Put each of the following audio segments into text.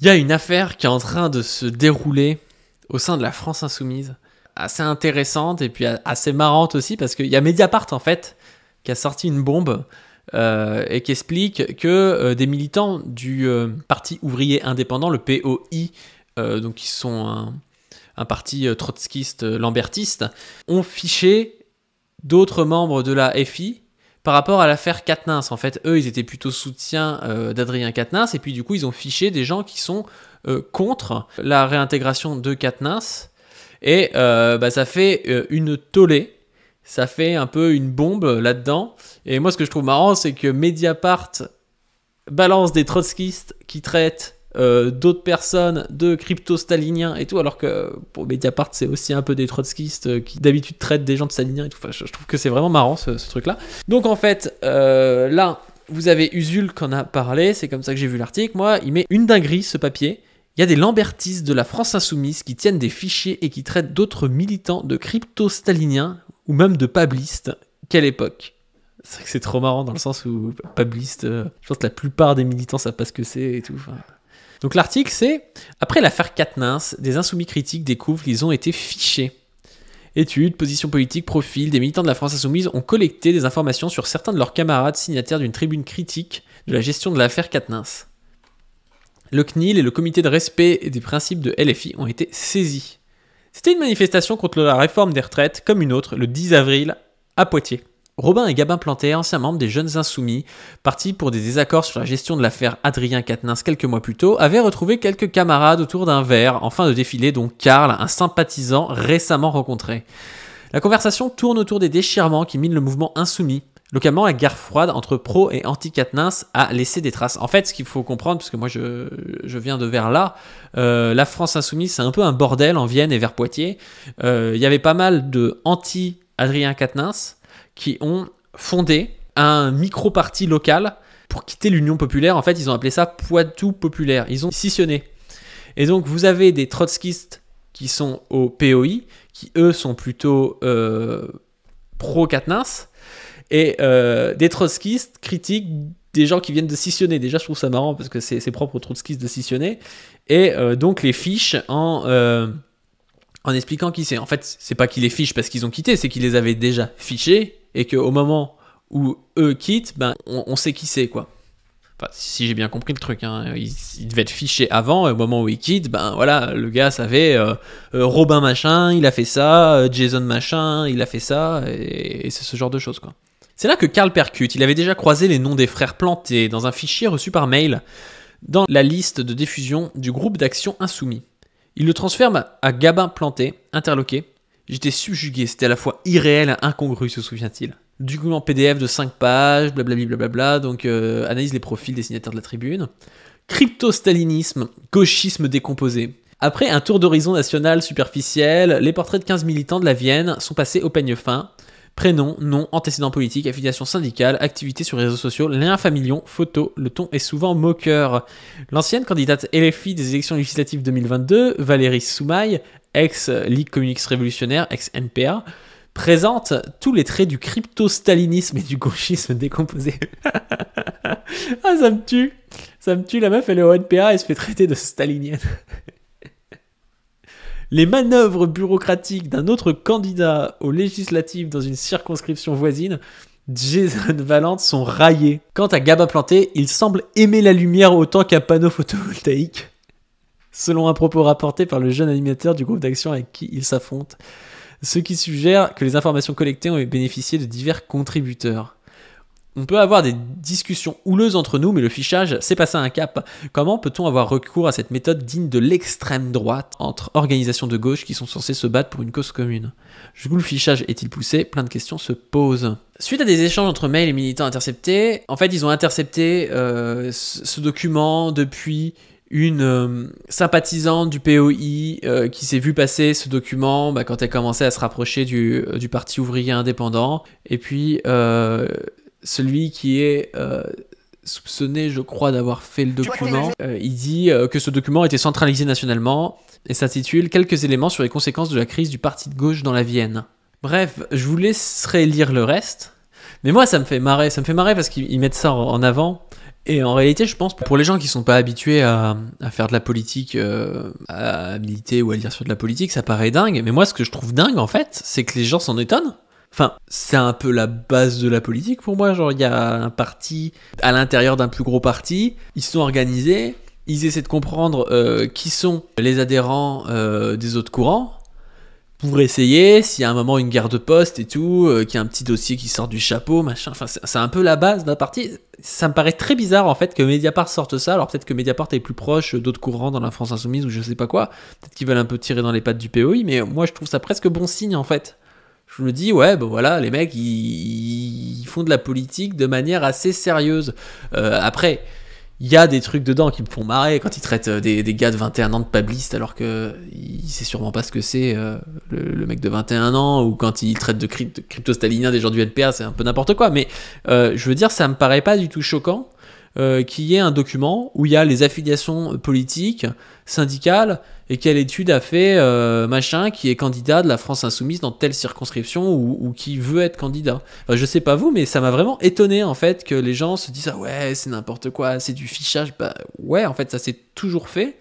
Il y a une affaire qui est en train de se dérouler au sein de la France Insoumise, assez intéressante et puis assez marrante aussi, parce qu'il y a Mediapart en fait qui a sorti une bombe et qui explique que des militants du Parti ouvrier indépendant, le POI, donc qui sont un parti trotskiste lambertiste, ont fiché d'autres membres de la FI par rapport à l'affaire Quatennens. En fait, eux, ils étaient plutôt soutien d'Adrien Quatennens, et puis du coup, ils ont fiché des gens qui sont contre la réintégration de Quatennens, et ça fait une tollée, ça fait un peu une bombe là-dedans. Et moi, ce que je trouve marrant, c'est que Mediapart balance des trotskistes qui traitent d'autres personnes de crypto-staliniens et tout, alors que pour Mediapart, c'est aussi un peu des trotskistes qui d'habitude traitent des gens de staliniens et tout. Enfin, je trouve que c'est vraiment marrant ce truc-là. Donc en fait, là, vous avez Usul qui en a parlé, c'est comme ça que j'ai vu l'article. Moi, il met une dinguerie ce papier. Il y a des lambertistes de la France Insoumise qui tiennent des fichiers et qui traitent d'autres militants de crypto-staliniens ou même de pablistes. Quelle époque! C'est vrai que c'est trop marrant dans le sens où pabliste, je pense que la plupart des militants savent pas ce que c'est et tout. Enfin... Donc l'article c'est « Après l'affaire Quatennens, des insoumis critiques découvrent qu'ils ont été fichés. Études, positions politiques, profils, des militants de la France Insoumise ont collecté des informations sur certains de leurs camarades signataires d'une tribune critique de la gestion de l'affaire Quatennens. Le CNIL et le comité de respect des principes de LFI ont été saisis. C'était une manifestation contre la réforme des retraites, comme une autre, le 10 avril, à Poitiers. Robin et Gabin Plantet, anciens membres des Jeunes Insoumis, partis pour des désaccords sur la gestion de l'affaire Adrien Quatennens quelques mois plus tôt, avaient retrouvé quelques camarades autour d'un verre en fin de défilé, dont Karl, un sympathisant récemment rencontré. La conversation tourne autour des déchirements qui minent le mouvement insoumis. Localement, la guerre froide entre pro et anti-Quatennens a laissé des traces. En fait, ce qu'il faut comprendre, parce que moi je viens de vers là, la France Insoumise, c'est un peu un bordel en Vienne et vers Poitiers. Il y avait pas mal de anti-Adrien Quatennens qui ont fondé un micro-parti local pour quitter l'Union populaire. En fait, ils ont appelé ça Poitou populaire. Ils ont scissionné. Et donc, vous avez des trotskistes qui sont au POI, qui eux sont plutôt pro-Quatennens, et des trotskistes critiquent des gens qui viennent de scissionner. Déjà, je trouve ça marrant parce que c'est propre aux trotskistes de scissionner. Et donc, les fiches en expliquant qui c'est. En fait, c'est pas qu'ils les fichent parce qu'ils ont quitté, c'est qu'ils les avaient déjà fichés et qu'au moment où eux quittent, ben, on sait qui c'est, quoi. Enfin, si j'ai bien compris le truc, hein. Il devait être fiché avant, et au moment où il quitte, ben voilà, le gars savait Robin machin, il a fait ça, Jason machin, il a fait ça, et c'est ce genre de choses, quoi. C'est là que Karl percute. Il avait déjà croisé les noms des frères Planté dans un fichier reçu par mail dans la liste de diffusion du groupe d'action Insoumis. Il le transfère à Gabin Planté, interloqué. J'étais subjugué, c'était à la fois irréel et incongru, se souvient-il. Document PDF de 5 pages, blablabla, donc analyse les profils des signataires de la tribune. Crypto-stalinisme, gauchisme décomposé. Après un tour d'horizon national superficiel, les portraits de 15 militants de la Vienne sont passés au peigne fin. Prénom, nom, antécédents politiques, affiliation syndicale, activité sur les réseaux sociaux, liens familiaux, photos, le ton est souvent moqueur. L'ancienne candidate LFI des élections législatives 2022, Valérie Soumaï, ex-Ligue communiste révolutionnaire, ex-NPA, présente tous les traits du crypto-stalinisme et du gauchisme décomposé. Ah, ça me tue. Ça me tue, la meuf, elle est au NPA et se fait traiter de stalinienne. Les manœuvres bureaucratiques d'un autre candidat aux législatives dans une circonscription voisine, Jason Valente, sont raillées. Quant à Gabin Planté, il semble aimer la lumière autant qu'un panneau photovoltaïque, selon un propos rapporté par le jeune animateur du groupe d'action avec qui il s'affronte, ce qui suggère que les informations collectées ont bénéficié de divers contributeurs. On peut avoir des discussions houleuses entre nous, mais le fichage, c'est passé un cap. Comment peut-on avoir recours à cette méthode digne de l'extrême droite entre organisations de gauche qui sont censées se battre pour une cause commune? Jusqu'où le fichage est-il poussé? Plein de questions se posent. Suite à des échanges entre mails et militants interceptés, en fait, ils ont intercepté ce document depuis une sympathisante du POI qui s'est vue passer ce document quand elle commençait à se rapprocher du Parti ouvrier indépendant. Et puis... celui qui est soupçonné, je crois, d'avoir fait le document, il dit que ce document était centralisé nationalement et s'intitule « Quelques éléments sur les conséquences de la crise du parti de gauche dans la Vienne ». Bref, je vous laisserai lire le reste, mais moi ça me fait marrer parce qu'ils mettent ça en avant Et en réalité, je pense, pour les gens qui sont pas habitués à faire de la politique, à militer ou à lire sur de la politique, ça paraît dingue. Mais moi, ce que je trouve dingue, en fait, c'est que les gens s'en étonnent. Enfin, c'est un peu la base de la politique pour moi. Genre, il y a un parti à l'intérieur d'un plus gros parti. Ils sont organisés. Ils essaient de comprendre qui sont les adhérents des autres courants. Pour essayer, s'il y a un moment une guerre de poste et tout, qu'il y a un petit dossier qui sort du chapeau, machin, enfin c'est un peu la base d'un parti. Ça me paraît très bizarre en fait que Mediapart sorte ça, alors peut-être que Mediapart est plus proche d'autres courants dans la France Insoumise ou je sais pas quoi, peut-être qu'ils veulent un peu tirer dans les pattes du POI, mais moi je trouve ça presque bon signe en fait. Je me dis, ouais, ben voilà, les mecs, ils font de la politique de manière assez sérieuse. Après, il y a des trucs dedans qui me font marrer quand ils traitent des gars de 21 ans de pablistes alors que il sait sûrement pas ce que c'est le mec de 21 ans, ou quand ils traitent de crypto-staliniens des gens du NPA, c'est un peu n'importe quoi, mais je veux dire, ça me paraît pas du tout choquant qu'il y ait un document où il y a les affiliations politiques, syndicales, et quelle étude a fait machin qui est candidat de la France Insoumise dans telle circonscription ou qui veut être candidat. Enfin, je sais pas vous, mais ça m'a vraiment étonné en fait que les gens se disent ah ouais c'est n'importe quoi, c'est du fichage. Bah ouais, en fait ça s'est toujours fait.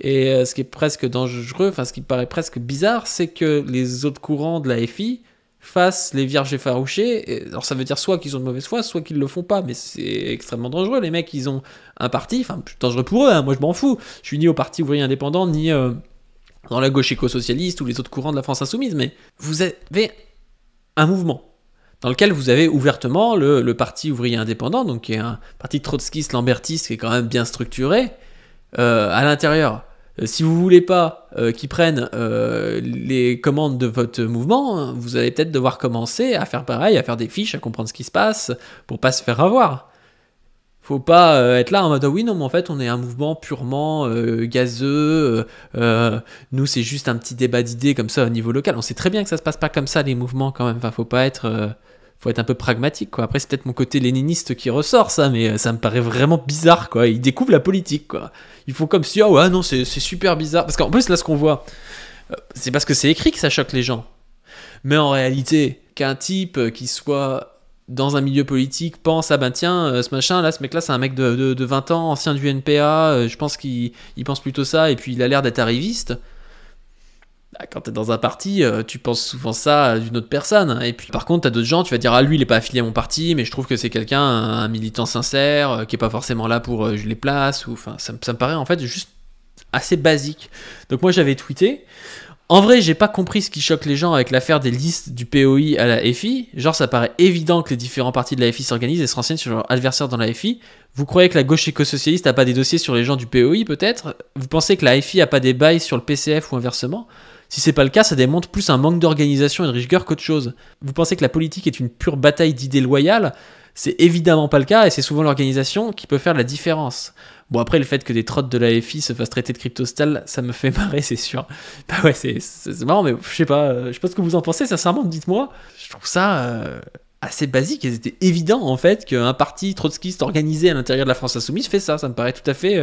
Et ce qui est presque dangereux, enfin ce qui paraît presque bizarre, c'est que les autres courants de la FI fassent les vierges effarouchées. Alors ça veut dire soit qu'ils ont de mauvaise foi, soit qu'ils le font pas, mais c'est extrêmement dangereux. Les mecs, ils ont un parti, enfin dangereux pour eux, hein, moi je m'en fous. Je suis ni au Parti ouvrier indépendant, ni dans la gauche éco-socialiste ou les autres courants de la France Insoumise, mais vous avez un mouvement dans lequel vous avez ouvertement le Parti ouvrier indépendant, donc qui est un parti trotskiste, lambertiste, qui est quand même bien structuré, à l'intérieur. Si vous voulez pas qu'ils prennent les commandes de votre mouvement, vous allez peut-être devoir commencer à faire pareil, à faire des fiches, à comprendre ce qui se passe, pour pas se faire avoir. Faut pas être là en mode oui non mais en fait on est un mouvement purement gazeux, nous c'est juste un petit débat d'idées comme ça au niveau local. On sait très bien que ça se passe pas comme ça les mouvements quand même. Enfin faut être un peu pragmatique quoi. Après c'est peut-être mon côté léniniste qui ressort ça, mais ça me paraît vraiment bizarre quoi. Ils découvrent la politique quoi. Ils font comme si ah ouais non c'est super bizarre, parce qu'en plus là ce qu'on voit c'est parce que c'est écrit que ça choque les gens. Mais en réalité qu'un type qui soit dans un milieu politique pense ah ben tiens ce machin là, ce mec là c'est un mec de 20 ans ancien du NPA, je pense qu'il pense plutôt ça et puis il a l'air d'être arriviste. Quand t'es dans un parti, tu penses souvent ça d'une autre personne. Et puis par contre, t'as d'autres gens, tu vas dire ah lui il est pas affilié à mon parti, mais je trouve que c'est quelqu'un, un militant sincère, qui est pas forcément là pour je les place, ou enfin ça me paraît en fait juste assez basique. Donc moi j'avais tweeté. En vrai, j'ai pas compris ce qui choque les gens avec l'affaire des listes du POI à la FI. Genre, ça paraît évident que les différents partis de la FI s'organisent et se renseignent sur leurs adversaires dans la FI. Vous croyez que la gauche éco-socialiste a pas des dossiers sur les gens du POI, peut-être? Vous pensez que la FI a pas des bails sur le PCF ou inversement? Si c'est pas le cas, ça démontre plus un manque d'organisation et de rigueur qu'autre chose. Vous pensez que la politique est une pure bataille d'idées loyales? C'est évidemment pas le cas, et c'est souvent l'organisation qui peut faire la différence. Bon, après, le fait que des trottes de la FI se fassent traiter de cryptostal, ça me fait marrer, c'est sûr. Bah ouais, c'est marrant, mais je sais pas ce que vous en pensez, sincèrement, dites-moi. Je trouve ça assez basique, et c'était évident, en fait, qu'un parti trotskiste organisé à l'intérieur de la France Insoumise fait ça. Ça me paraît tout à fait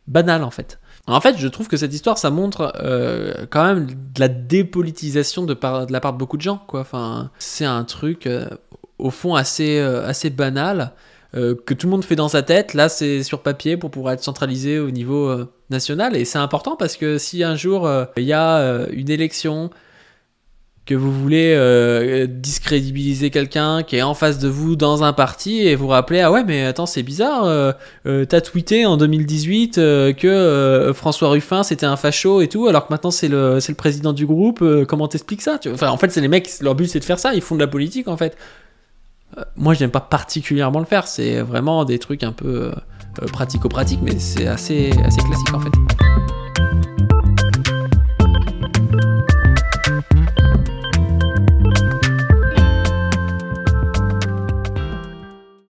banal, en fait. En fait, je trouve que cette histoire, ça montre quand même de la dépolitisation de la part de beaucoup de gens, quoi. Enfin, c'est un truc, au fond, assez banal, que tout le monde fait dans sa tête. Là, c'est sur papier pour pouvoir être centralisé au niveau national. Et c'est important parce que si un jour, il y a une élection, que vous voulez discrédibiliser quelqu'un qui est en face de vous dans un parti et vous rappelez ah ouais mais attends c'est bizarre, t'as tweeté en 2018 que François Ruffin c'était un facho et tout, alors que maintenant c'est le président du groupe, comment t'expliques ça enfin en fait c'est les mecs, leur but c'est de faire ça, ils font de la politique en fait. Moi je n'aime pas particulièrement le faire, c'est vraiment des trucs un peu pratico-pratiques, mais c'est assez classique en fait.